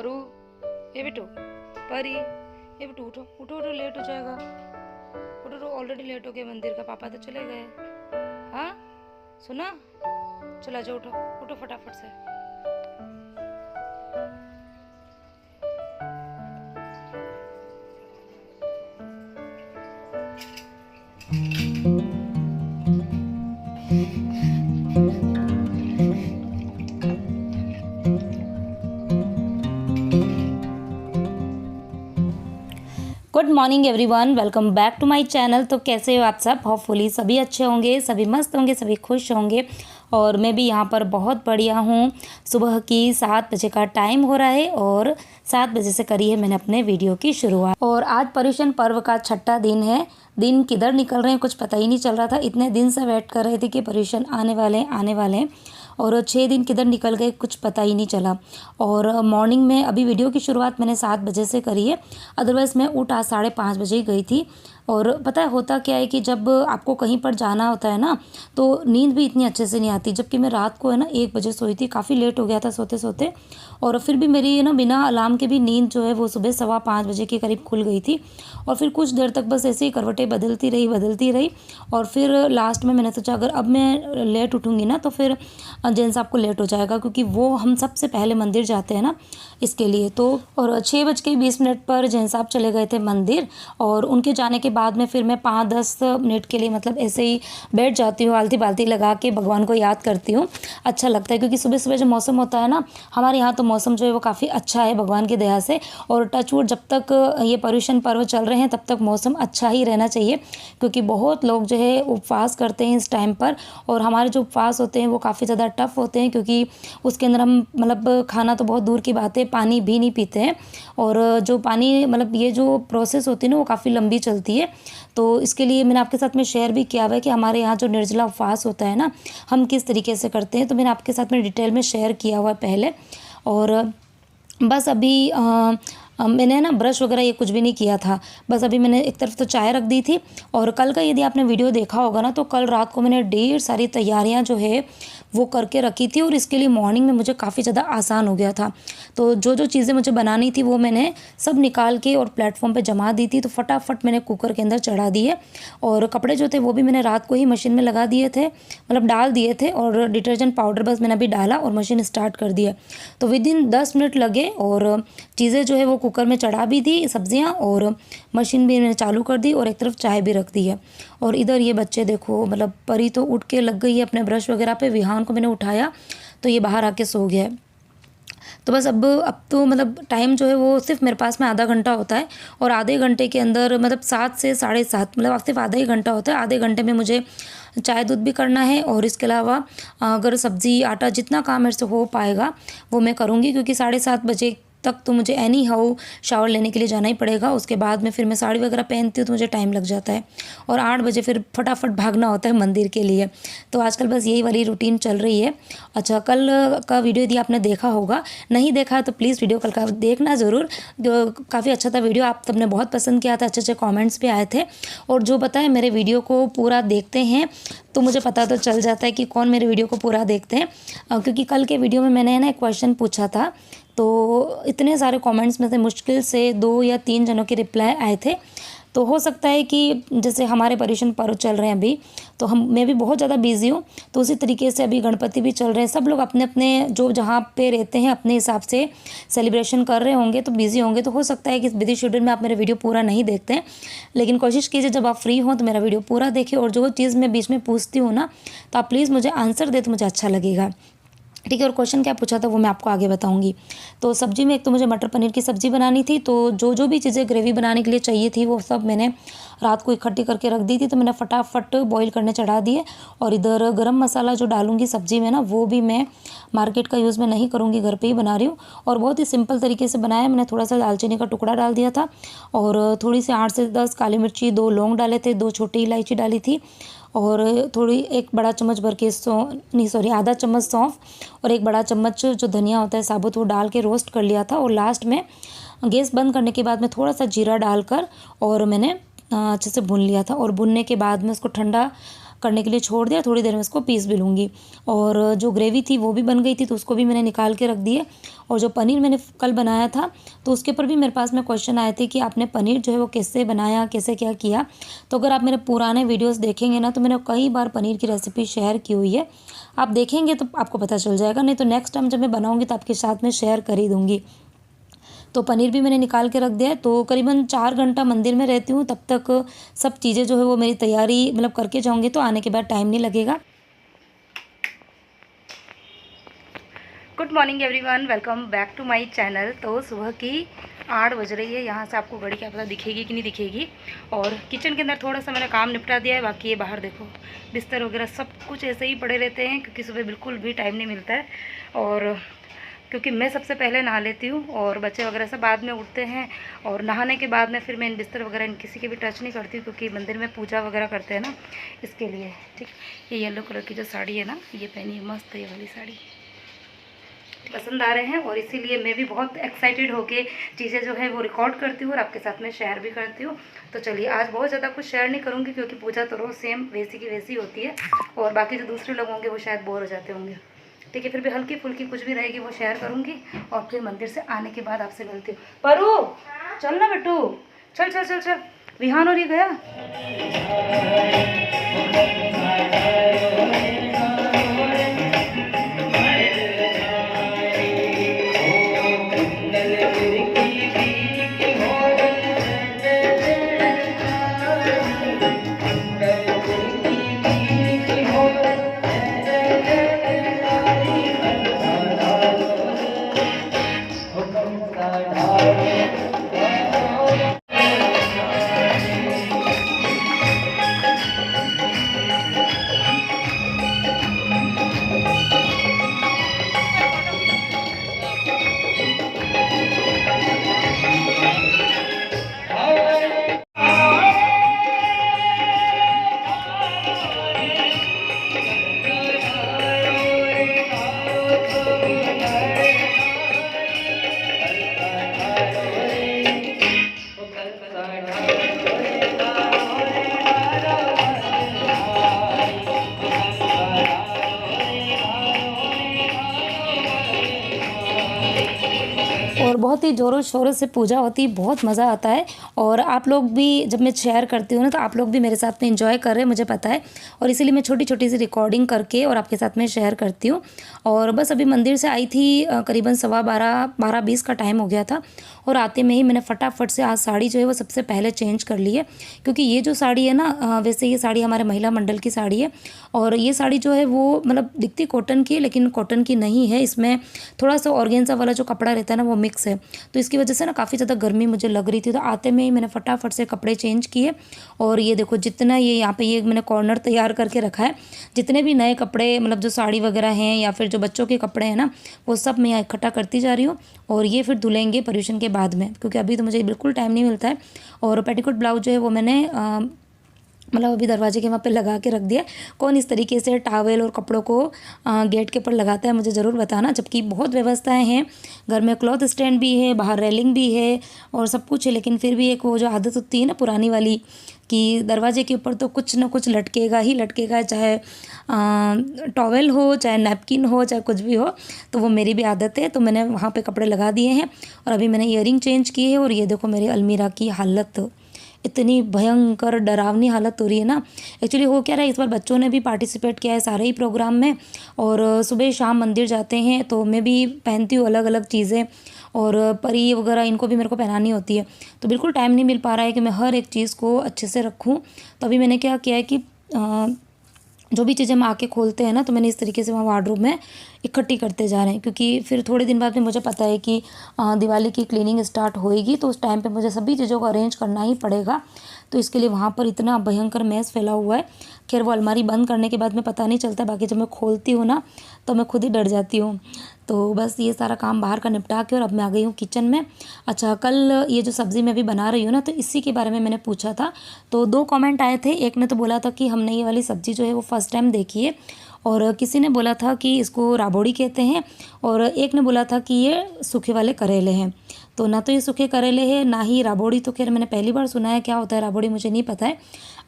परू, ये बेटू, परी, ये बेटू उठो उठो उठो, लेट हो जाएगा। उठो उठो, ऑलरेडी लेट हो गए मंदिर का, पापा तो चले गए। हाँ सुना, चला जाओ, उठो उठो फटाफट से। Good morning everyone, welcome back to my channel. तो कैसे हो आप सब? होपफुली सभी अच्छे होंगे, सभी मस्त होंगे, सभी खुश होंगे। और मैं भी यहाँ पर बहुत बढ़िया हूँ। सुबह की 7 बजे का टाइम हो रहा है और 7 बजे से करी है मैंने अपने वीडियो की शुरुआत। और आज पर्युषण पर्व का 6ठा दिन है। दिन किधर निकल रहे हैं कुछ पता ही नहीं चल रहा था। इतने दिन से वेट कर रहे थे कि पर्युषण आने वाले हैं और 6 दिन किधर निकल गए कुछ पता ही नहीं चला। और मॉर्निंग में अभी वीडियो की शुरुआत मैंने 7 बजे से करी है, अदरवाइज़ मैं उठ आज 5:30 बजे ही गई थी। और पता है होता क्या है कि जब आपको कहीं पर जाना होता है ना, तो नींद भी इतनी अच्छे से नहीं आती। जबकि मैं रात को है ना 1 बजे सोई थी, काफ़ी लेट हो गया था सोते सोते। और फिर भी मेरी ना बिना अलार्म के भी नींद जो है वो सुबह 5:15 बजे के करीब खुल गई थी। और फिर कुछ देर तक बस ऐसे ही करवटें बदलती रही। और फिर लास्ट में मैंने सोचा अगर अब मैं लेट उठूँगी ना तो फिर जैन साहब को लेट हो जाएगा, क्योंकि वो हम सबसे पहले मंदिर जाते हैं ना इसके लिए। तो और 6:20 पर जैन साहब चले गए थे मंदिर। और उनके जाने के बाद में फिर मैं 5-10 मिनट के लिए मतलब ऐसे ही बैठ जाती हूँ, आलती बाल्टी लगा के भगवान को याद करती हूँ। अच्छा लगता है क्योंकि सुबह सुबह जो मौसम होता है ना, हमारे यहाँ तो मौसम जो है वो काफ़ी अच्छा है भगवान की दया से। और टचवुड जब तक ये पर्युषण पर्व चल रहे हैं तब तक मौसम अच्छा ही रहना चाहिए, क्योंकि बहुत लोग जो है उपवास करते हैं इस टाइम पर। और हमारे जो उपवास होते हैं वो काफ़ी ज़्यादा टफ होते हैं, क्योंकि उसके अंदर हम मतलब खाना तो बहुत दूर की बात है, पानी भी नहीं पीते हैं। और जो पानी मतलब ये जो प्रोसेस होती है ना वो काफ़ी लंबी चलती है। तो इसके लिए मैंने आपके साथ में शेयर भी किया हुआ है कि हमारे यहाँ जो निर्जला उपवास होता है ना, हम किस तरीके से करते हैं। तो मैंने आपके साथ में डिटेल में शेयर किया हुआ है पहले। और बस अभी मैंने ना ब्रश वगैरह ये कुछ भी नहीं किया था। बस अभी मैंने एक तरफ तो चाय रख दी थी। और कल का यदि आपने वीडियो देखा होगा ना, तो कल रात को मैंने ढेर सारी तैयारियां जो है वो करके रखी थी। और इसके लिए मॉर्निंग में मुझे काफ़ी ज़्यादा आसान हो गया था। तो जो चीज़ें मुझे बनानी थी वो मैंने सब निकाल के और प्लेटफॉर्म पर जमा दी थी। तो फटाफट मैंने कुकर के अंदर चढ़ा दिए। और कपड़े जो थे वो भी मैंने रात को ही मशीन में लगा दिए थे, मतलब डाल दिए थे। और डिटर्जेंट पाउडर बस मैंने अभी डाला और मशीन स्टार्ट कर दिया। तो विदिन 10 मिनट लगे और चीज़ें जो है वो कुकर में चढ़ा भी दी, सब्जियां, और मशीन भी मैंने चालू कर दी और एक तरफ चाय भी रख दी है। और इधर ये बच्चे देखो, मतलब परी तो उठ के लग गई है अपने ब्रश वगैरह पे। विहान को मैंने उठाया तो ये बाहर आके सो गया है। तो बस अब तो मतलब टाइम जो है वो सिर्फ मेरे पास में आधा घंटा होता है। और आधे घंटे के अंदर मतलब 7 से 7:30 मतलब सिर्फ आधा ही घंटा होता है। आधे घंटे में मुझे चाय दूध भी करना है। और इसके अलावा अगर सब्ज़ी आटा जितना काम मेरे से हो पाएगा वो मैं करूँगी, क्योंकि 7:30 बजे तक तो मुझे एनी हाउ शावर लेने के लिए जाना ही पड़ेगा। उसके बाद में फिर मैं साड़ी वगैरह पहनती हूँ तो मुझे टाइम लग जाता है। और 8 बजे फिर फटाफट भागना होता है मंदिर के लिए। तो आजकल बस यही वाली रूटीन चल रही है। अच्छा, कल का वीडियो यदि आपने देखा होगा, नहीं देखा है तो प्लीज़ वीडियो कल का देखना ज़रूर। काफ़ी अच्छा था वीडियो, आप सबने बहुत पसंद किया था, अच्छे अच्छे कॉमेंट्स भी आए थे। और जो पता है मेरे वीडियो को पूरा देखते हैं तो मुझे पता तो चल जाता है कि कौन मेरे वीडियो को पूरा देखते हैं। क्योंकि कल के वीडियो में मैंने ना एक क्वेश्चन पूछा था, तो इतने सारे कमेंट्स में से मुश्किल से 2 या 3 जनों के रिप्लाई आए थे। तो हो सकता है कि जैसे हमारे पर्युषण पर्व चल रहे हैं अभी, तो मैं भी बहुत ज़्यादा बिजी हूँ। तो उसी तरीके से अभी गणपति भी चल रहे हैं, सब लोग अपने अपने जो जहाँ पे रहते हैं अपने हिसाब से सेलिब्रेशन कर रहे होंगे, तो बिजी होंगे। तो हो सकता है कि इस बिजी शेड्यूल में आप मेरे वीडियो पूरा नहीं देखते हैं, लेकिन कोशिश कीजिए जब आप फ्री हों तो मेरा वीडियो पूरा देखिए। और जो चीज़ मैं बीच में पूछती हूँ ना, तो आप प्लीज़ मुझे आंसर दे तो मुझे अच्छा लगेगा, ठीक है। और क्वेश्चन क्या पूछा था वो मैं आपको आगे बताऊंगी। तो सब्जी में एक तो मुझे मटर पनीर की सब्ज़ी बनानी थी। तो जो भी चीज़ें ग्रेवी बनाने के लिए चाहिए थी वो सब मैंने रात को इकट्ठी करके रख दी थी। तो मैंने फटाफट बॉईल करने चढ़ा दिए। और इधर गरम मसाला जो डालूंगी सब्ज़ी में ना, वो भी मैं मार्केट का यूज़ मैं नहीं करूँगी, घर पर ही बना रही हूँ। और बहुत ही सिंपल तरीके से बनाया। मैंने थोड़ा सा दालचीनी का टुकड़ा डाल दिया था और थोड़ी सी 8 से 10 काली मिर्ची, 2 लौंग डाले थे, 2 छोटी इलायची डाली थी, और थोड़ी 1 बड़ा चम्मच भर के आधा चम्मच सौंफ, और 1 बड़ा चम्मच जो धनिया होता है साबुत, वो डाल के रोस्ट कर लिया था। और लास्ट में गैस बंद करने के बाद में थोड़ा सा जीरा डालकर और मैंने अच्छे से भून लिया था। और भुनने के बाद में उसको ठंडा करने के लिए छोड़ दिया। थोड़ी देर में इसको पीस भी लूँगी। और जो ग्रेवी थी वो भी बन गई थी, तो उसको भी मैंने निकाल के रख दिया। और जो पनीर मैंने कल बनाया था, तो उसके ऊपर भी मेरे पास में क्वेश्चन आए थे कि आपने पनीर जो है वो कैसे बनाया, कैसे क्या किया। तो अगर आप मेरे पुराने वीडियोस देखेंगे ना, तो मैंने कई बार पनीर की रेसिपी शेयर की हुई है। आप देखेंगे तो आपको पता चल जाएगा, नहीं तो नेक्स्ट टाइम जब मैं बनाऊंगी तो आपके साथ में शेयर कर ही दूँगी। तो पनीर भी मैंने निकाल के रख दिया है। तो करीबन 4 घंटा मंदिर में रहती हूँ, तब तक सब चीज़ें जो है वो मेरी तैयारी मतलब करके जाऊँगी, तो आने के बाद टाइम नहीं लगेगा। Good morning everyone, welcome back to my channel. तो सुबह की 8 बज रही है। यहाँ से आपको घड़ी क्या पता दिखेगी कि नहीं दिखेगी। और किचन के अंदर थोड़ा सा मैंने काम निपटा दिया है। बाकी ये बाहर देखो, बिस्तर वगैरह सब कुछ ऐसे ही पड़े रहते हैं, क्योंकि सुबह बिल्कुल भी टाइम नहीं मिलता है। और क्योंकि मैं सबसे पहले नहा लेती हूँ और बच्चे वगैरह सब बाद में उठते हैं। और नहाने के बाद में फिर मैं इन बिस्तर वगैरह इन किसी के भी टच नहीं करती हूँ, क्योंकि मंदिर में पूजा वगैरह करते हैं ना, इसके लिए। ठीक, ये येलो कलर की जो साड़ी है ना, ये पहनी है, मस्त है ये वाली साड़ी, पसंद आ रहे हैं। और इसीलिए मैं भी बहुत एक्साइटेड होके चीज़ें जो है वो रिकॉर्ड करती हूँ और आपके साथ में शेयर भी करती हूँ। तो चलिए, आज बहुत ज़्यादा कुछ शेयर नहीं करूँगी, क्योंकि पूजा तो रोज़ सेम वैसी की वैसी होती है। और बाकी जो दूसरे लोग होंगे वो शायद बोर हो जाते होंगे। ठीक है, फिर भी हल्की फुल्की कुछ भी रहेगी वो शेयर करूँगी। और फिर मंदिर से आने के बाद आपसे मिलती हूँ। परू, चल ना बेटू, चल चल चल चल, विहान और ये गया। और बहुत ही ज़ोरों शोरों से पूजा होती है, बहुत मज़ा आता है। और आप लोग भी, जब मैं शेयर करती हूँ ना, तो आप लोग भी मेरे साथ में एंजॉय कर रहे हैं, मुझे पता है। और इसीलिए मैं छोटी छोटी सी रिकॉर्डिंग करके और आपके साथ में शेयर करती हूँ। और बस अभी मंदिर से आई थी, करीबन 12:20 का टाइम हो गया था। और आते में ही मैंने फटाफट से आज साड़ी जो है वो सबसे पहले चेंज कर ली है, क्योंकि ये जो साड़ी है ना, वैसे ये साड़ी हमारे महिला मंडल की साड़ी है। और ये साड़ी जो है वो मतलब दिखती कॉटन की है, लेकिन कॉटन की नहीं है। इसमें थोड़ा सा ऑर्गेन्जा वाला जो कपड़ा रहता है ना, वो मिक्स है। तो इसकी वजह से ना काफ़ी ज़्यादा गर्मी मुझे लग रही थी। तो आते में ही मैंने फटाफट से कपड़े चेंज किए। और ये देखो, जितना ये यहाँ पे ये मैंने कॉर्नर तैयार करके रखा है, जितने भी नए कपड़े मतलब जो साड़ी वगैरह हैं या फिर जो बच्चों के कपड़े हैं ना, वो सब मैं यहाँ इकट्ठा करती जा रही हूँ। और ये फिर धुलेंगे पर्यूषण के बाद में, क्योंकि अभी तो मुझे बिल्कुल टाइम नहीं मिलता है। और पेटीकोट ब्लाउज जो है वो मैंने मतलब अभी दरवाजे के वहाँ पे लगा के रख दिया। कौन इस तरीके से टॉवेल और कपड़ों को गेट के ऊपर लगाता है, मुझे ज़रूर बताना। जबकि बहुत व्यवस्थाएं हैं घर में, क्लॉथ स्टैंड भी है, बाहर रेलिंग भी है और सब कुछ है, लेकिन फिर भी एक वो जो आदत होती है ना पुरानी वाली, कि दरवाजे के ऊपर तो कुछ ना कुछ लटकेगा ही लटकेगा, चाहे टॉवेल हो, चाहे नैपकिन हो, चाहे कुछ भी हो। तो वो मेरी भी आदत है। तो मैंने वहाँ पे कपड़े लगा दिए हैं। और अभी मैंने ईयरिंग चेंज की है। और ये देखो, मेरी अलमीरा की हालत इतनी भयंकर डरावनी हालत हो रही है ना। एक्चुअली हो क्या रहा है, इस बार बच्चों ने भी पार्टिसिपेट किया है सारे ही प्रोग्राम में। और सुबह शाम मंदिर जाते हैं, तो मैं भी पहनती हूँ अलग अलग चीज़ें। और परी वगैरह इनको भी मेरे को पहनानी होती है। तो बिल्कुल टाइम नहीं मिल पा रहा है कि मैं हर एक चीज़ को अच्छे से रखूँ। तो अभी मैंने क्या किया है कि जो भी चीज़ें हम आके खोलते हैं ना, तो मैंने इस तरीके से वहाँ वार्डरोब में इकट्ठी करते जा रहे हैं। क्योंकि फिर थोड़े दिन बाद में मुझे पता है कि दिवाली की क्लीनिंग स्टार्ट होएगी, तो उस टाइम पे मुझे सभी चीज़ों को अरेंज करना ही पड़ेगा। तो इसके लिए वहाँ पर इतना भयंकर मैस फैला हुआ है। खैर, वो अलमारी बंद करने के बाद में पता नहीं चलता, बाकी जब मैं खोलती हूँ ना, तो मैं खुद ही डर जाती हूँ। तो बस ये सारा काम बाहर का निपटा के और अब मैं आ गई हूँ किचन में। अच्छा, कल ये जो सब्ज़ी मैं अभी बना रही हूँ ना, तो इसी के बारे में मैंने पूछा था। तो 2 कमेंट आए थे। एक ने तो बोला था कि हमने ये वाली सब्ज़ी जो है वो फर्स्ट टाइम देखी है, और किसी ने बोला था कि इसको राबोड़ी कहते हैं और एक ने बोला था कि ये सूखे वाले करेले हैं। तो ना तो ये सूखे करेले हैं ना ही राबोड़ी, तो खैर मैंने पहली बार सुना है। क्या होता है राबोड़ी मुझे नहीं पता है।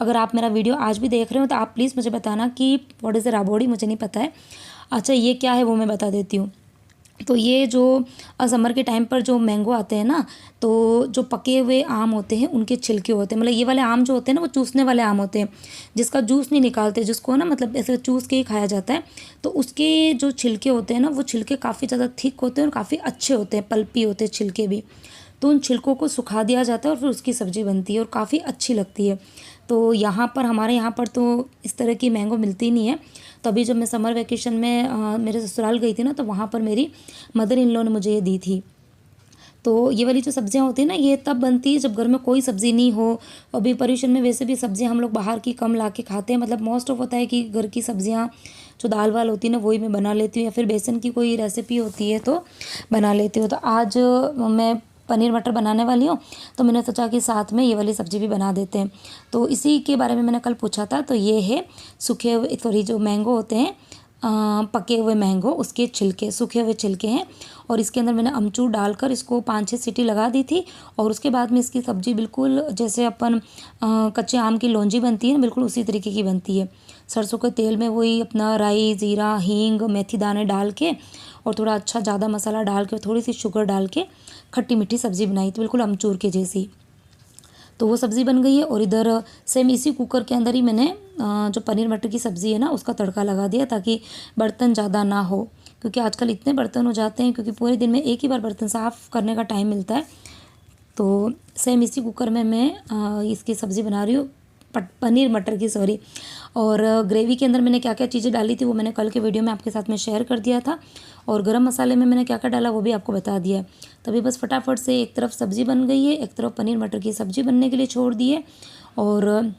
अगर आप मेरा वीडियो आज भी देख रहे हो तो आप प्लीज़ मुझे बताना कि व्हाट इज़ द राबोड़ी, मुझे नहीं पता है। अच्छा ये क्या है वो मैं बता देती हूँ। तो ये जो समर के टाइम पर जो मैंगो आते हैं ना, तो जो पके हुए आम होते हैं उनके छिलके होते हैं, मतलब ये वाले आम जो होते हैं ना वो चूसने वाले आम होते हैं, जिसका जूस नहीं निकालते, जिसको ना मतलब ऐसे चूस के ही खाया जाता है। तो उसके जो छिलके होते हैं ना वो छिलके काफ़ी ज़्यादा थिक होते हैं और काफ़ी अच्छे होते हैं, पल्पी होते हैं छिलके भी। तो उन छिलकों को सुखा दिया जाता है और फिर उसकी सब्ज़ी बनती है और काफ़ी अच्छी लगती है। तो यहाँ पर हमारे यहाँ पर तो इस तरह की मैंगो मिलती नहीं है। तो अभी जब मैं समर वेकेशन में मेरे ससुराल गई थी ना, तो वहाँ पर मेरी मदर इन लॉ ने मुझे ये दी थी। तो ये वाली जो सब्जियां होती हैं ना, ये तब बनती है जब घर में कोई सब्ज़ी नहीं हो। अभी परिवेशन में वैसे भी सब्जियां हम लोग बाहर की कम ला के खाते हैं, मतलब मोस्ट ऑफ होता है कि घर की सब्जियां जो दाल वाल होती है ना वही मैं बना लेती हूँ, या फिर बेसन की कोई रेसिपी होती है तो बना लेती हूँ। तो आज मैं पनीर मटर बनाने वाली हूँ, तो मैंने सोचा कि साथ में ये वाली सब्ज़ी भी बना देते हैं। तो इसी के बारे में मैंने कल पूछा था। तो ये है सूखे हुए, सॉरी जो मैंगो होते हैं पके हुए मैंगो, उसके छिलके, सूखे हुए छिलके हैं। और इसके अंदर मैंने अमचूर डालकर इसको 5-6 सीटी लगा दी थी। और उसके बाद में इसकी सब्ज़ी बिल्कुल जैसे अपन कच्चे आम की लौंजी बनती है ना, बिल्कुल उसी तरीके की बनती है। सरसों के तेल में वही अपना राई, ज़ीरा, हींग, मेथी दाने डाल के और थोड़ा अच्छा ज़्यादा मसाला डाल के, थोड़ी सी शुगर डाल के खट्टी मीठी सब्ज़ी बनाई थी, बिल्कुल अमचूर के जैसी। तो वो सब्ज़ी बन गई है। और इधर सेम इसी कुकर के अंदर ही मैंने जो पनीर मटर की सब्ज़ी है ना उसका तड़का लगा दिया, ताकि बर्तन ज़्यादा ना हो, क्योंकि आजकल इतने बर्तन हो जाते हैं, क्योंकि पूरे दिन में एक ही बार बर्तन साफ़ करने का टाइम मिलता है। तो सेम इसी कुकर में मैं इसकी सब्ज़ी बना रही हूँ, पनीर मटर की, सॉरी। और ग्रेवी के अंदर मैंने क्या क्या चीज़ें डाली थी वो मैंने कल के वीडियो में आपके साथ में शेयर कर दिया था। और गरम मसाले में मैंने क्या क्या डाला वो भी आपको बता दिया है। तभी बस फटाफट से एक तरफ सब्ज़ी बन गई है, एक तरफ पनीर मटर की सब्ज़ी बनने के लिए छोड़ दी है। और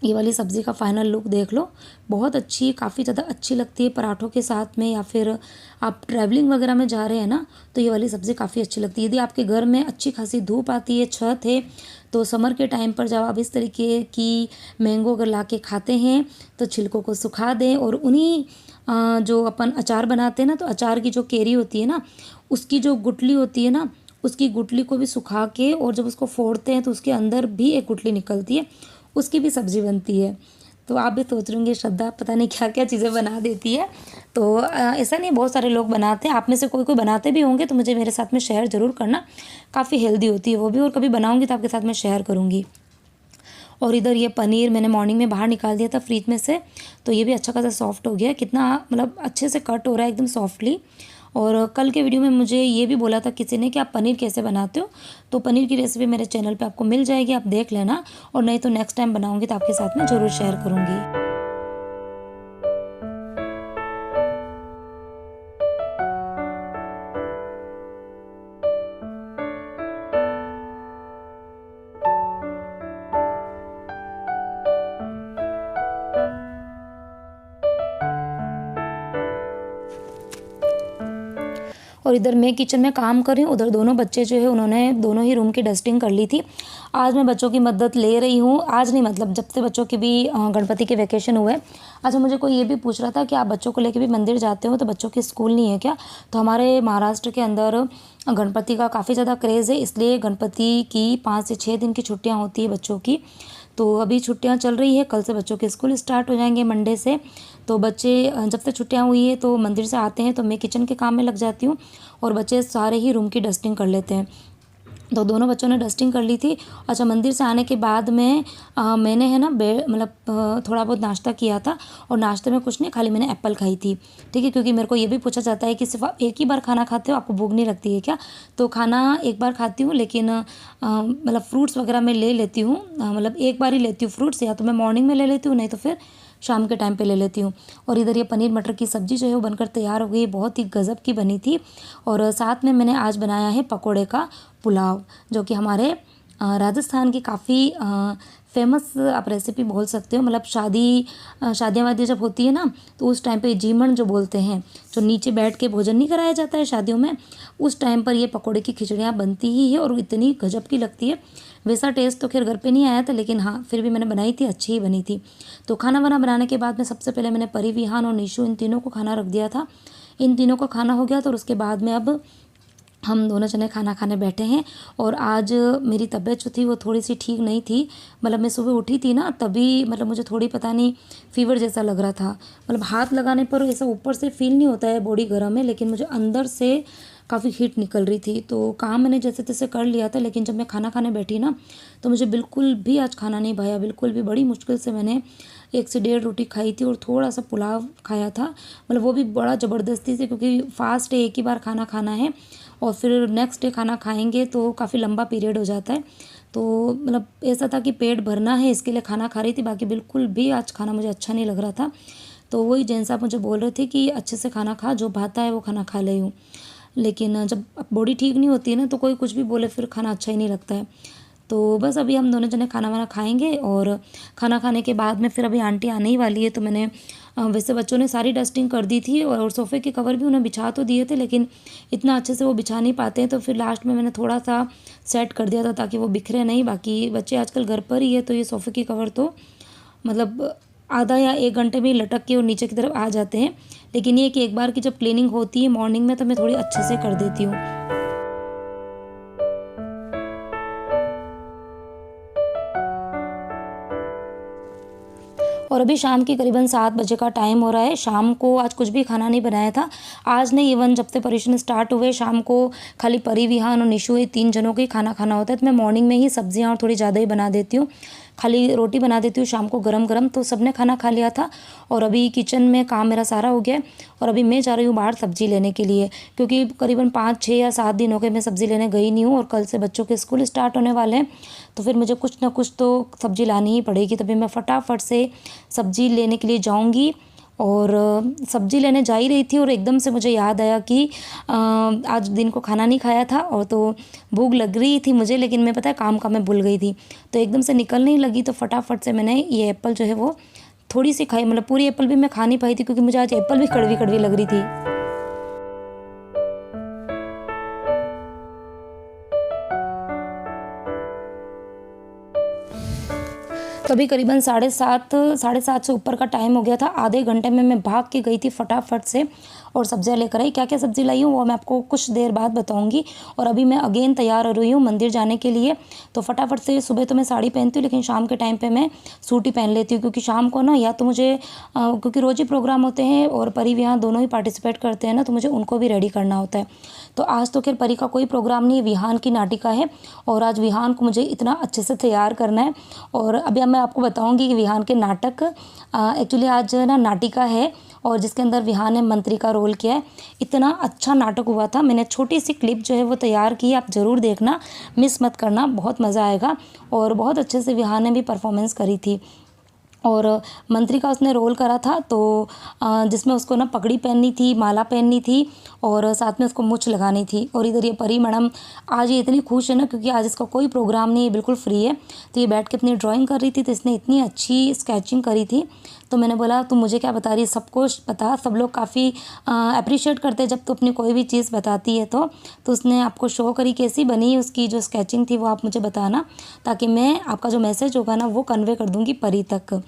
ये वाली सब्ज़ी का फाइनल लुक देख लो, बहुत अच्छी, काफ़ी ज़्यादा अच्छी लगती है पराठों के साथ में, या फिर आप ट्रैवलिंग वगैरह में जा रहे हैं ना तो ये वाली सब्ज़ी काफ़ी अच्छी लगती है। यदि आपके घर में अच्छी खासी धूप आती है, छत है, तो समर के टाइम पर जब आप इस तरीके की मैंगो अगर ला के खाते हैं तो छिलकों को सुखा दें, और उन्हीं जो अपन अचार बनाते हैं ना, तो अचार की जो कैरी होती है ना, उसकी जो गुठली होती है ना, उसकी गुठली को भी सुखा के, और जब उसको फोड़ते हैं तो उसके अंदर भी एक गुठली निकलती है, उसकी भी सब्ज़ी बनती है। तो आप भी सोच रहे होंगे श्रद्धा पता नहीं क्या क्या चीज़ें बना देती है। तो ऐसा नहीं, बहुत सारे लोग बनाते हैं, आप में से कोई कोई बनाते भी होंगे तो मुझे मेरे साथ में शेयर ज़रूर करना, काफ़ी हेल्दी होती है वो भी, और कभी बनाऊंगी तो आपके साथ में शेयर करूँगी। और इधर ये पनीर मैंने मॉर्निंग में बाहर निकाल दिया था फ्रिज में से, तो ये भी अच्छा खासा सॉफ्ट हो गया, कितना मतलब अच्छे से कट हो रहा है एकदम सॉफ्टली। और कल के वीडियो में मुझे ये भी बोला था किसी ने कि आप पनीर कैसे बनाते हो, तो पनीर की रेसिपी मेरे चैनल पे आपको मिल जाएगी, आप देख लेना। और नहीं तो नेक्स्ट टाइम बनाऊंगी तो आपके साथ में ज़रूर शेयर करूँगी। और इधर मैं किचन में काम कर रही हूँ, उधर दोनों बच्चे जो है उन्होंने दोनों ही रूम की डस्टिंग कर ली थी। आज मैं बच्चों की मदद ले रही हूँ, आज नहीं मतलब जब से बच्चों के भी गणपति के वैकेशन हुए। अच्छा मुझे कोई ये भी पूछ रहा था कि आप बच्चों को लेके भी मंदिर जाते हो तो बच्चों के स्कूल नहीं है क्या? तो हमारे महाराष्ट्र के अंदर गणपति का काफ़ी ज़्यादा क्रेज़ है, इसलिए गणपति की 5 से 6 दिन की छुट्टियाँ होती है बच्चों की। तो अभी छुट्टियां चल रही है, कल से बच्चों के स्कूल स्टार्ट हो जाएंगे, मंडे से। तो बच्चे जब से छुट्टियां हुई है तो मंदिर से आते हैं तो मैं किचन के काम में लग जाती हूँ, और बच्चे सारे ही रूम की डस्टिंग कर लेते हैं। तो दोनों बच्चों ने डस्टिंग कर ली थी। अच्छा मंदिर से आने के बाद में मैंने है ना मतलब थोड़ा बहुत नाश्ता किया था, और नाश्ते में कुछ नहीं, खाली मैंने एप्पल खाई थी, ठीक है। क्योंकि मेरे को ये भी पूछा जाता है कि सिर्फ आप एक ही बार खाना खाते हो, आपको भूख नहीं लगती है क्या? तो खाना एक बार खाती हूँ, लेकिन मतलब फ्रूट्स वगैरह मैं ले लेती हूँ, मतलब एक बार ही लेती हूँ फ्रूट्स, या तो मैं मॉर्निंग में ले लेती हूँ, नहीं तो फिर शाम के टाइम पे ले लेती हूँ। और इधर ये पनीर मटर की सब्ज़ी जो है वो बनकर तैयार हो गई, बहुत ही गज़ब की बनी थी। और साथ में मैंने आज बनाया है पकोड़े का पुलाव, जो कि हमारे राजस्थान की काफ़ी फेमस आप रेसिपी बोल सकते हो। मतलब शादियाँ वादियाँ जब होती है ना, तो उस टाइम पे जीमण जो बोलते हैं, जो नीचे बैठ के भोजन नहीं कराया जाता है शादियों में, उस टाइम पर ये पकौड़े की खिचड़ियाँ बनती ही है और इतनी गजब की लगती है। वैसा टेस्ट तो खैर घर पे नहीं आया था, लेकिन हाँ फिर भी मैंने बनाई थी, अच्छी ही बनी थी। तो खाना वाना बनाने के बाद में सबसे पहले मैंने परी, विहान और निशु, इन तीनों को खाना रख दिया था। इन तीनों का खाना हो गया तो उसके बाद में अब हम दोनों जने खाना खाने बैठे हैं। और आज मेरी तबीयत जो थी वो थोड़ी सी ठीक नहीं थी। मतलब मैं सुबह उठी थी ना, तभी मतलब मुझे थोड़ी पता नहीं फ़ीवर जैसा लग रहा था। मतलब हाथ लगाने पर ऐसा ऊपर से फील नहीं होता है बॉडी गर्म है, लेकिन मुझे अंदर से काफ़ी हीट निकल रही थी। तो काम मैंने जैसे तैसे कर लिया था, लेकिन जब मैं खाना खाने बैठी ना, तो मुझे बिल्कुल भी आज खाना नहीं भाया, बिल्कुल भी। बड़ी मुश्किल से मैंने 1 से 1.5 रोटी खाई थी और थोड़ा सा पुलाव खाया था। मतलब वो भी बड़ा ज़बरदस्ती से, क्योंकि फास्ट है, एक ही बार खाना खाना है और फिर नेक्स्ट डे खाना खाएंगे तो काफ़ी लंबा पीरियड हो जाता है। तो मतलब ऐसा था कि पेट भरना है, इसके लिए खाना खा रही थी, बाकी बिल्कुल भी आज खाना मुझे अच्छा नहीं लग रहा था। तो वही जैन साहब मुझे बोल रहे थे कि अच्छे से खाना खा, जो भाता है वो खाना खा ले हूँ। लेकिन जब बॉडी ठीक नहीं होती है ना, तो कोई कुछ भी बोले फिर खाना अच्छा ही नहीं लगता है। तो बस अभी हम दोनों जने खाना वाना खाएंगे और खाना खाने के बाद में फिर अभी आंटी आने ही वाली है। तो मैंने वैसे बच्चों ने सारी डस्टिंग कर दी थी और सोफ़े के कवर भी उन्हें बिछा तो दिए थे, लेकिन इतना अच्छे से वो बिछा नहीं पाते हैं, तो फिर लास्ट में मैंने थोड़ा सा सेट कर दिया था ताकि वो बिखरे नहीं। बाकी बच्चे आजकल घर पर ही है, तो ये सोफ़े के कवर तो मतलब आधा या 1 घंटे में लटक के और नीचे की तरफ आ जाते हैं। लेकिन ये कि एक बार की जब क्लीनिंग होती है मॉर्निंग में, तो मैं थोड़ी अच्छे से कर देती हूँ। और अभी शाम की करीबन 7 बजे का टाइम हो रहा है। शाम को आज कुछ भी खाना नहीं बनाया था। आज नहीं, इवन जब से परीक्षण स्टार्ट हुए शाम को खाली परी, विहान और निशु, ये 3 जनों का ही खाना खाना होता है। तो मैं मॉर्निंग में ही सब्जियां और थोड़ी ज़्यादा ही बना देती हूँ, खाली रोटी बना देती हूँ शाम को गरम गरम। तो सबने खाना खा लिया था और अभी किचन में काम मेरा सारा हो गया है और अभी मैं जा रही हूँ बाहर सब्ज़ी लेने के लिए, क्योंकि करीबन 5, 6 या 7 दिन हो गए मैं सब्ज़ी लेने गई नहीं हूँ और कल से बच्चों के स्कूल स्टार्ट होने वाले हैं। तो फिर मुझे कुछ ना कुछ तो सब्ज़ी लानी ही पड़ेगी। तभी मैं फटाफट से सब्ज़ी लेने के लिए जाऊँगी। और सब्ज़ी लेने जा ही रही थी और एकदम से मुझे याद आया कि आज दिन को खाना नहीं खाया था और तो भूख लग रही थी मुझे, लेकिन मैं पता है काम का मैं भूल गई थी। तो एकदम से निकल नहीं लगी, तो फटाफट से मैंने ये एप्पल जो है वो थोड़ी सी खाई। मतलब पूरी एप्पल भी मैं खा नहीं पाई थी, क्योंकि मुझे आज एप्पल भी कड़वी कड़वी लग रही थी। तो अभी करीबन 7:30 से ऊपर का टाइम हो गया था। आधे घंटे में मैं भाग के गई थी फटाफट से और सब्जियां लेकर आई। क्या क्या सब्ज़ी लाई हूँ वो मैं आपको कुछ देर बाद बताऊंगी। और अभी मैं अगेन तैयार हो रही हूँ मंदिर जाने के लिए। तो फटाफट से, सुबह तो मैं साड़ी पहनती हूँ, लेकिन शाम के टाइम पे मैं सूट ही पहन लेती हूँ, क्योंकि शाम को ना या तो मुझे क्योंकि रोज़ ही प्रोग्राम होते हैं और परी विहान दोनों ही पार्टिसिपेट करते हैं ना, तो मुझे उनको भी रेडी करना होता है। तो आज तो खैर परी का कोई प्रोग्राम नहीं है, विहान की नाटिका है और आज विहान को मुझे इतना अच्छे से तैयार करना है। और अभी अब मैं आपको बताऊंगी कि विहान के नाटक एक्चुअली आज ना नाटिका है और जिसके अंदर विहान ने मंत्री का रोल किया है। इतना अच्छा नाटक हुआ था। मैंने छोटी सी क्लिप जो है वो तैयार की, आप ज़रूर देखना, मिस मत करना, बहुत मज़ा आएगा। और बहुत अच्छे से विहान ने भी परफॉर्मेंस करी थी और मंत्री का उसने रोल करा था। तो जिसमें उसको ना पगड़ी पहननी थी, माला पहननी थी और साथ में उसको मूछ लगानी थी। और इधर ये परी मैडम आज ये इतनी खुश है ना, क्योंकि आज इसका कोई प्रोग्राम नहीं है, बिल्कुल फ्री है। तो ये बैठ के अपनी ड्राइंग कर रही थी, तो इसने इतनी अच्छी स्केचिंग करी थी। तो मैंने बोला तुम मुझे क्या बता रही है, सबको बता, सब लोग काफ़ी अप्रिशिएट करते हैं जब तू अपनी कोई भी चीज़ बताती है। तो उसने आपको शो करी कैसी बनी, उसकी जो स्केचिंग थी वो आप मुझे बताना, ताकि मैं आपका जो मैसेज होगा ना वो कन्वे कर दूँगी परी तक।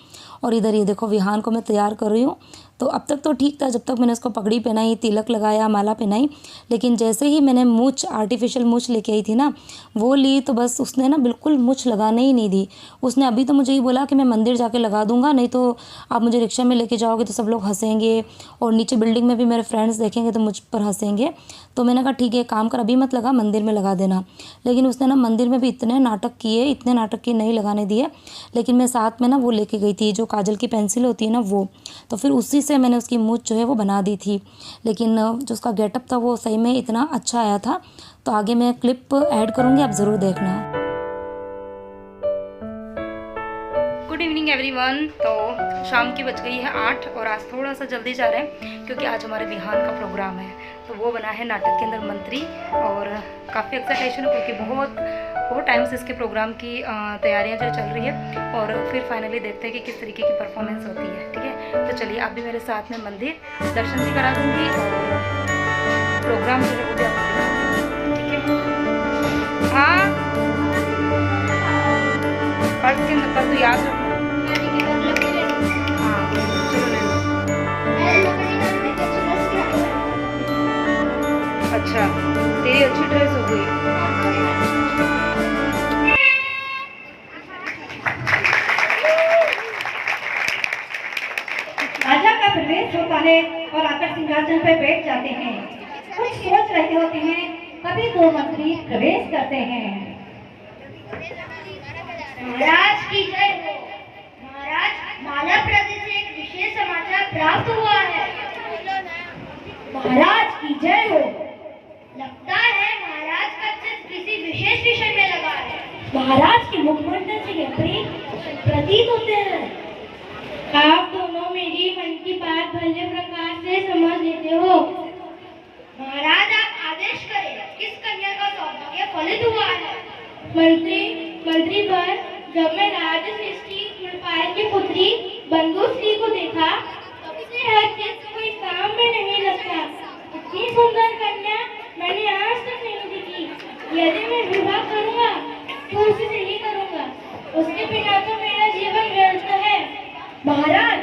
और इधर ये देखो विहान को मैं तैयार कर रही हूँ। तो अब तक तो ठीक था, जब तक मैंने उसको पगड़ी पहनाई, तिलक लगाया, माला पहनाई। लेकिन जैसे ही मैंने मूछ, आर्टिफिशियल मूछ लेके आई थी ना, वो ली, तो बस उसने ना बिल्कुल मूछ लगाने ही नहीं दी। उसने अभी तो मुझे ये बोला कि मैं मंदिर जाके लगा दूंगा, नहीं तो आप मुझे रिक्शा में लेके जाओगे तो सब लोग हंसेंगे और नीचे बिल्डिंग में भी मेरे फ्रेंड्स देखेंगे तो मुझ पर हंसेंगे। तो मैंने कहा ठीक है, काम कर, अभी मत लगा, मंदिर में लगा देना। लेकिन उसने ना मंदिर में भी इतने नाटक किए, इतने नाटक किए, नहीं लगाने दिए। लेकिन मैं साथ में ना वो लेके गई थी, जो काजल की पेंसिल होती है ना वो। तो फिर उसी से मैंने उसकी मूछ जो है वो बना दी थी। लेकिन जो उसका गेटअप था वो सही में इतना अच्छा आया था। तो आगे मैं क्लिप ऐड करूँगी, आप ज़रूर देखना। Good evening everyone. तो शाम की बज गई है 8 और आज थोड़ा सा जल्दी जा रहे हैं, क्योंकि आज हमारे विहान का प्रोग्राम है। तो वो बना है नाटक के अंदर मंत्री और काफ़ी एक्साइटेशन है, क्योंकि बहुत बहुत टाइम से इसके प्रोग्राम की तैयारियां जो चल रही है और फिर फाइनली देखते हैं कि किस तरीके की परफॉर्मेंस होती है। ठीक है, तो चलिए आप भी मेरे साथ में मंदिर दर्शन भी करा दूँगी और प्रोग्राम जो है वो भी आपको दिखा दूँगी। ठीक है, हाँ पर्स के अंदर तो याद रखना। हाँ चलो ले लो। अच्छा, तेरी अच्छी ड्रेस हो गई। राजा का प्रवेश होता है और आकर सिंहासन पर बैठ जाते हैं। कुछ सोच रहे होते हैं, तभी दो मंत्री प्रवेश करते हैं। महाराज की जय हो। महाराज, मालवा प्रदेश से एक विशेष समाचार प्राप्त हुआ है। महाराज की जय हो। लगता है महाराज का चित्त किसी विशेष विषय में लगा है। महाराज के मुखमंडल से विपरीत प्रतीत होते हैं। आप दोनों मेरी मन की बात भले प्रकार से समझ लेते हो। महाराज, आप आदेश करें, किस कन्या का सौभाग्य फलित हुआ है? मंत्री पर जब मैं राजश्रेष्ठी गुणपाल की पुत्री बंधुश्री को देखा, तब से हर चीज कोई काम में नहीं लगता। इतनी सुंदर कन्या मैंने आज तक नहीं देखी। यदि मैं विवाह करूंगा तो उसे नहीं करूंगा, उसके बिना तो मेरा जीवन व्यर्थ है। महाराज,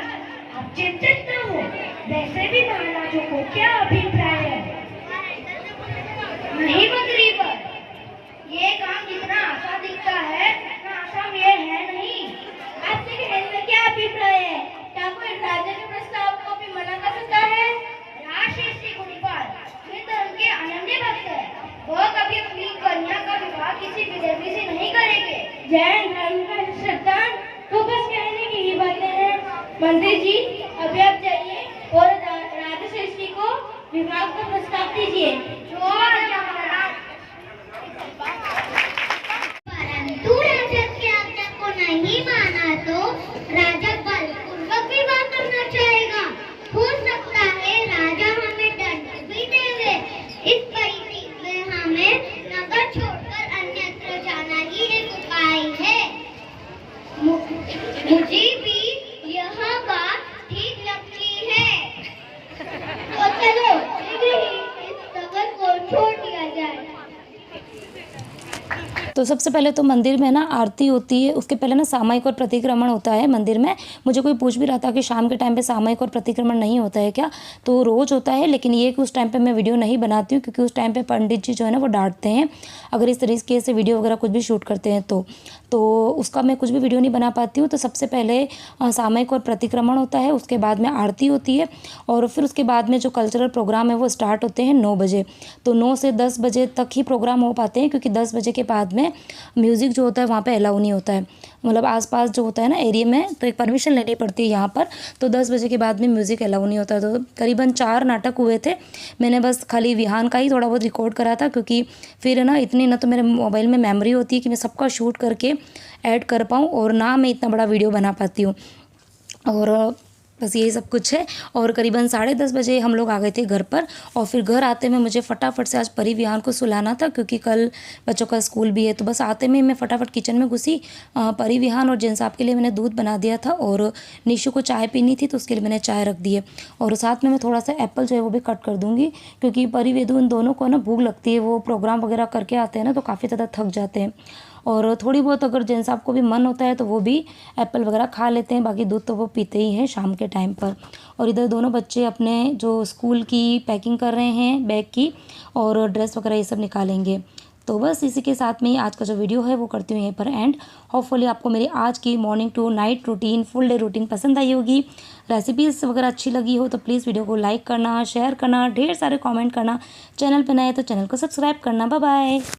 आप चिंतित न हो। वैसे भी महाराजों को क्या अभिप्राय है? नहीं मंत्री पर, ये काम जितना आसान दिखता है उतना आसान ये है नहीं। आपसे कहने में क्या अभिप्राय है? क्या कोई राजा के प्रस्ताव को भी मना कर सकता है? राजश्रेष्ठी गुणपाल वे धर्म के अनन्य भक्त है। वह कभी अपनी कन्या का विवाह किसी विधर्मी से नहीं करेंगे। जैन धर्म का श्रद्धान तो बस कहने की ही बातें हैं। मंत्री जी, अभी आप जाइए और राजश्रेष्ठी को विवाह का प्रस्ताव दीजिए। परंतु राजा की आज्ञा को नहीं माना तो राजा बलपूर्वक विवाह करना चाहेगा। हो सकता है राजा हमें दंड भी देंगे। इस परिस्थिति में हमें नगर छोड़कर अन्यत्र जाना ही एक उपाय है। मुझे भी यह बात ठीक लगती है। तो चलो शीघ्र ही इस नगर को छोड़ दिया जाए। तो सबसे पहले तो मंदिर में ना आरती होती है, उसके पहले ना सामयिक और प्रतिक्रमण होता है मंदिर में। मुझे कोई पूछ भी रहा था कि शाम के टाइम पे सामयिक और प्रतिक्रमण नहीं होता है क्या, तो रोज़ होता है, लेकिन ये कि उस टाइम पे मैं वीडियो नहीं बनाती हूँ क्योंकि उस टाइम पे पंडित जी जो है ना वो डांटते हैं अगर इस तरीके से वीडियो वगैरह कुछ भी शूट करते हैं तो उसका मैं कुछ भी वीडियो नहीं बना पाती हूँ। तो सबसे पहले सामयिक और प्रतिक्रमण होता है, उसके बाद में आरती होती है और फिर उसके बाद में जो कल्चरल प्रोग्राम है वो स्टार्ट होते हैं 9 बजे। तो 9 से 10 बजे तक ही प्रोग्राम हो पाते हैं क्योंकि 10 बजे के बाद में म्यूज़िक जो होता है वहाँ पे अलाउ नहीं होता है। मतलब आसपास जो होता है ना एरिया में तो एक परमिशन लेनी पड़ती है यहाँ पर। तो 10 बजे के बाद में म्यूज़िक अलाउ नहीं होता। तो करीबन 4 नाटक हुए थे। मैंने बस खाली विहान का ही थोड़ा बहुत रिकॉर्ड करा था क्योंकि फिर ना इतनी ना तो मेरे मोबाइल में मेमोरी होती है कि मैं सबका शूट करके ऐड कर पाऊँ और ना मैं इतना बड़ा वीडियो बना पाती हूँ। और बस यही सब कुछ है। और करीबन 10:30 बजे हम लोग आ गए थे घर पर और फिर घर आते में मुझे फटाफट से आज परी विहान को सुलाना था क्योंकि कल बच्चों का स्कूल भी है। तो बस आते में मैं फटाफट किचन में घुसी। परी विहान और जिन साहब के लिए मैंने दूध बना दिया था और निशु को चाय पीनी थी तो उसके लिए मैंने चाय रख दी है। और साथ में मैं थोड़ा सा एप्पल जो है वो भी कट कर दूँगी क्योंकि परी वेदू इन दोनों को ना भूख लगती है। वो प्रोग्राम वगैरह करके आते हैं ना तो काफ़ी ज़्यादा थक जाते हैं और थोड़ी बहुत अगर जेंट्स साहब को भी मन होता है तो वो भी एप्पल वगैरह खा लेते हैं, बाकी दूध तो वो पीते ही हैं शाम के टाइम पर। और इधर दोनों बच्चे अपने जो स्कूल की पैकिंग कर रहे हैं बैग की और ड्रेस वगैरह ये सब निकालेंगे। तो बस इसी के साथ में ही आज का जो वीडियो है वो करती हूँ यहीं पर एंड। होपफुली आपको मेरी आज की morning to night routine full day routine पसंद आई होगी। रेसिपीज़ वगैरह अच्छी लगी हो तो प्लीज़ वीडियो को लाइक करना, शेयर करना, ढेर सारे कमेंट करना। चैनल पर नए तो चैनल को सब्सक्राइब करना। Bye bye.